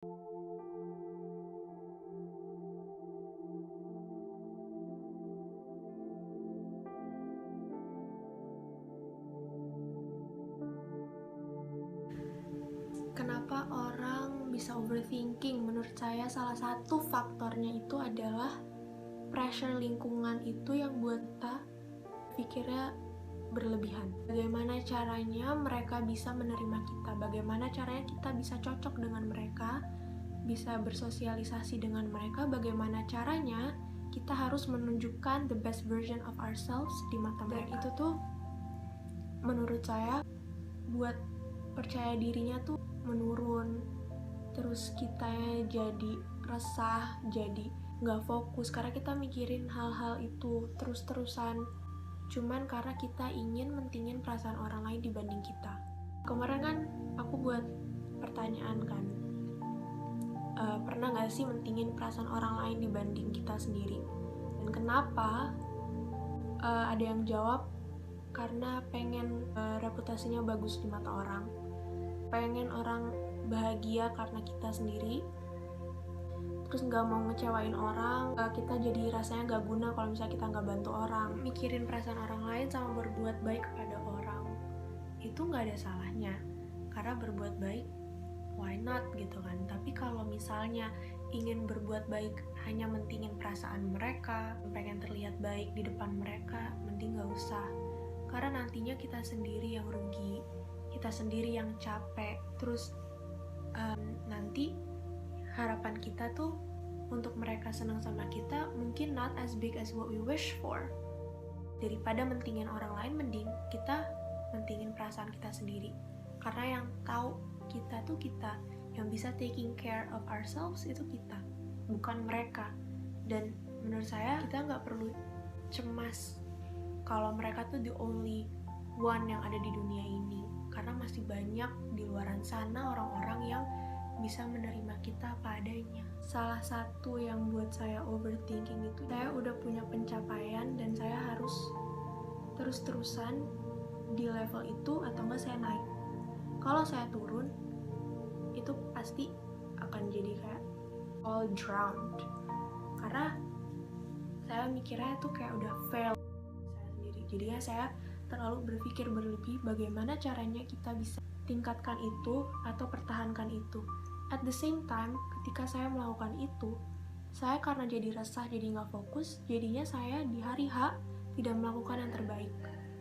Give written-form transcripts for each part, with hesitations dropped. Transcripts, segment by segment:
Kenapa orang bisa overthinking? Menurut saya salah satu faktornya itu adalah pressure lingkungan itu yang buat kita pikirnya berlebihan. Bagaimana caranya mereka bisa menerima kita? Bagaimana caranya kita bisa cocok dengan mereka? Bisa bersosialisasi dengan mereka? Bagaimana caranya kita harus menunjukkan the best version of ourselves di mata mereka? Dan itu tuh menurut saya buat percaya dirinya tuh menurun, terus kita jadi resah, jadi nggak fokus karena kita mikirin hal-hal itu terus-terusan cuman karena kita ingin mentingin perasaan orang lain dibanding kita. Kemarin kan aku buat pertanyaan kan, pernah nggak sih mentingin perasaan orang lain dibanding kita sendiri? Dan kenapa? Ada yang jawab karena pengen reputasinya bagus di mata orang, pengen orang bahagia karena kita sendiri, terus nggak mau ngecewain orang, kita jadi rasanya nggak guna kalau misalnya kita nggak bantu orang. Mikirin perasaan orang lain sama berbuat baik kepada orang itu nggak ada salahnya, karena berbuat baik why not gitu kan. Tapi kalau misalnya ingin berbuat baik hanya mentingin perasaan mereka, pengen terlihat baik di depan mereka, mending nggak usah, karena nantinya kita sendiri yang rugi, kita sendiri yang capek. Terus nanti harapan kita tuh untuk mereka senang sama kita mungkin not as big as what we wish for. Daripada mentingin orang lain, mending kita mentingin perasaan kita sendiri, karena yang tahu kita tuh kita, yang bisa taking care of ourselves itu kita, bukan mereka. Dan menurut saya kita nggak perlu cemas kalau mereka tuh the only one yang ada di dunia ini, karena masih banyak di luaran sana orang-orang yang bisa menerima kita apa adanya. Salah satu yang buat saya overthinking itu, saya udah punya pencapaian dan saya harus terus-terusan di level itu atau enggak saya naik. Kalau saya turun, itu pasti akan jadi kayak all drowned, karena saya mikirnya tuh kayak udah fail saya sendiri. Jadinya saya terlalu berpikir berlebih bagaimana caranya kita bisa tingkatkan itu atau pertahankan itu. At the same time, ketika saya melakukan itu, saya karena jadi resah, jadi nggak fokus, jadinya saya di hari H tidak melakukan yang terbaik.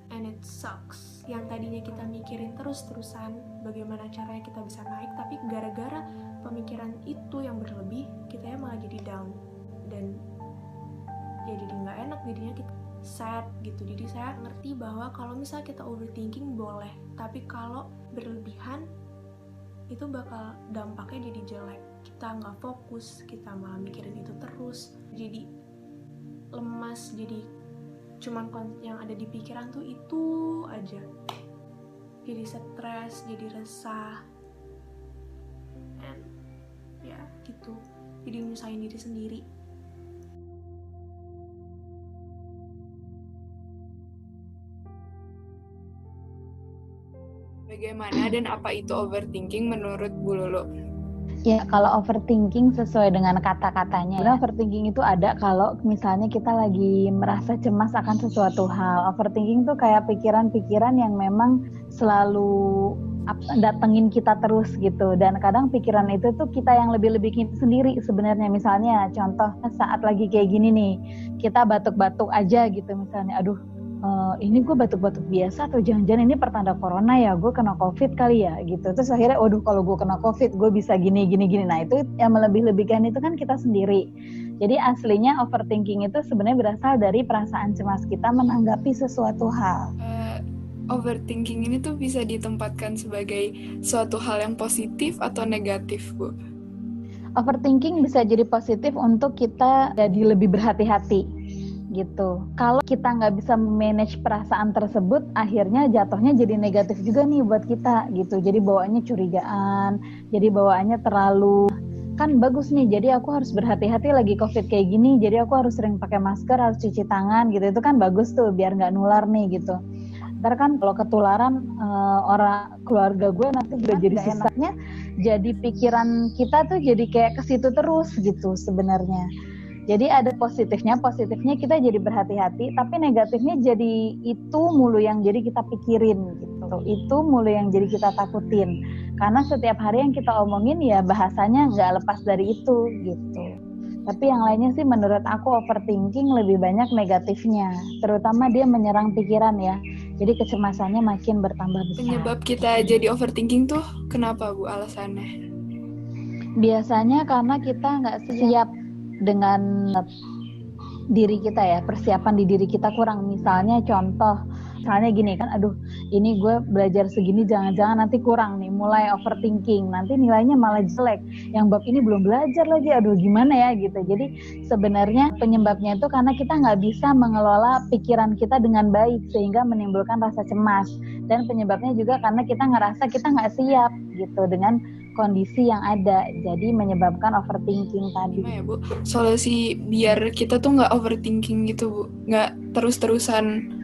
And it sucks. Yang tadinya kita mikirin terus-terusan bagaimana caranya kita bisa naik, tapi gara-gara pemikiran itu yang berlebih, kita malah jadi down. Dan ya jadi nggak enak, jadinya kita sad gitu. Jadi saya ngerti bahwa kalau misalnya kita overthinking boleh, tapi kalau berlebihan itu bakal dampaknya jadi jelek. Kita nggak fokus, kita malah mikirin itu terus, jadi lemas, jadi cuman yang ada di pikiran tuh itu aja, jadi stres, jadi resah, and ya gitu, jadi nyusahin diri sendiri. Bagaimana dan apa itu overthinking menurut Bu Lulu? Ya, kalau overthinking sesuai dengan kata-katanya, ya. Overthinking itu ada kalau misalnya kita lagi merasa cemas akan sesuatu hal. Overthinking tuh kayak pikiran-pikiran yang memang selalu datengin kita terus gitu. Dan kadang pikiran itu tuh kita yang lebih-lebihin sendiri sebenarnya. Misalnya contoh saat lagi kayak gini nih, kita batuk-batuk aja gitu misalnya. Aduh, ini gue batuk-batuk biasa atau jangan-jangan ini pertanda corona ya, gue kena covid kali ya gitu. Terus akhirnya waduh, kalau gue kena covid gue bisa gini. Nah itu yang melebih-lebihkan itu kan kita sendiri. Jadi aslinya overthinking itu sebenarnya berasal dari perasaan cemas kita menanggapi sesuatu hal. Overthinking ini tuh bisa ditempatkan sebagai suatu hal yang positif atau negatif, Bu? Overthinking bisa jadi positif untuk kita jadi lebih berhati-hati gitu. Kalau kita nggak bisa manage perasaan tersebut, akhirnya jatuhnya jadi negatif juga nih buat kita gitu. Jadi bawaannya curigaan, jadi bawaannya terlalu, kan bagus nih, jadi aku harus berhati-hati lagi covid kayak gini, jadi aku harus sering pakai masker, harus cuci tangan gitu. Itu kan bagus tuh biar nggak nular nih gitu. Ntar kan kalau ketularan orang keluarga gue nanti juga jadi susahnya. Jadi pikiran kita tuh jadi kayak ke situ terus gitu sebenarnya. Jadi ada positifnya kita jadi berhati-hati, tapi negatifnya jadi itu mulu yang jadi kita pikirin gitu. Itu mulu yang jadi kita takutin. Karena setiap hari yang kita omongin ya bahasanya nggak lepas dari itu gitu. Tapi yang lainnya sih menurut aku overthinking lebih banyak negatifnya. Terutama dia menyerang pikiran ya. Jadi kecemasannya makin bertambah besar. Penyebab kita jadi overthinking tuh kenapa Bu alasannya? Biasanya karena kita nggak siap dengan diri kita ya, persiapan di diri kita kurang. Misalnya gini kan, aduh ini gue belajar segini jangan-jangan nanti kurang nih, mulai overthinking, nanti nilainya malah jelek, yang bab ini belum belajar lagi, aduh gimana ya gitu. Jadi sebenarnya penyebabnya itu karena kita nggak bisa mengelola pikiran kita dengan baik sehingga menimbulkan rasa cemas, dan penyebabnya juga karena kita ngerasa kita nggak siap gitu dengan kondisi yang ada, jadi menyebabkan overthinking tadi. Gimana ya Bu, solusi biar kita tuh nggak overthinking gitu Bu, nggak terus-terusan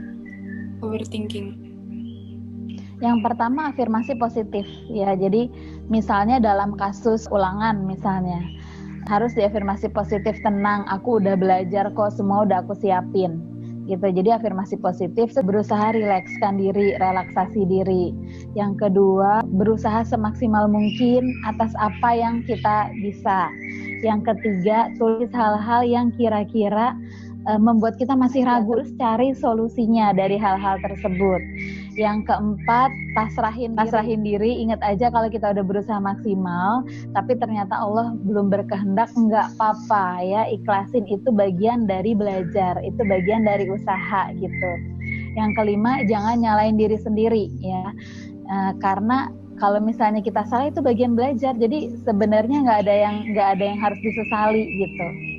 overthinking? Yang pertama afirmasi positif ya, jadi misalnya dalam kasus ulangan misalnya, harus diafirmasi positif, tenang, aku udah belajar kok, semua udah aku siapin gitu. Jadi afirmasi positif, berusaha rilekskan diri, relaksasi diri. Yang kedua, berusaha semaksimal mungkin atas apa yang kita bisa. Yang ketiga, tulis hal-hal yang kira-kira membuat kita masih ragu, terus cari solusinya dari hal-hal tersebut. Yang keempat, pasrahin diri. Ingat aja kalau kita udah berusaha maksimal, tapi ternyata Allah belum berkehendak, enggak apa-apa ya, ikhlasin, itu bagian dari belajar, itu bagian dari usaha gitu. Yang kelima, jangan nyalain diri sendiri ya, karena kalau misalnya kita salah itu bagian belajar, jadi sebenarnya nggak ada yang harus disesali gitu.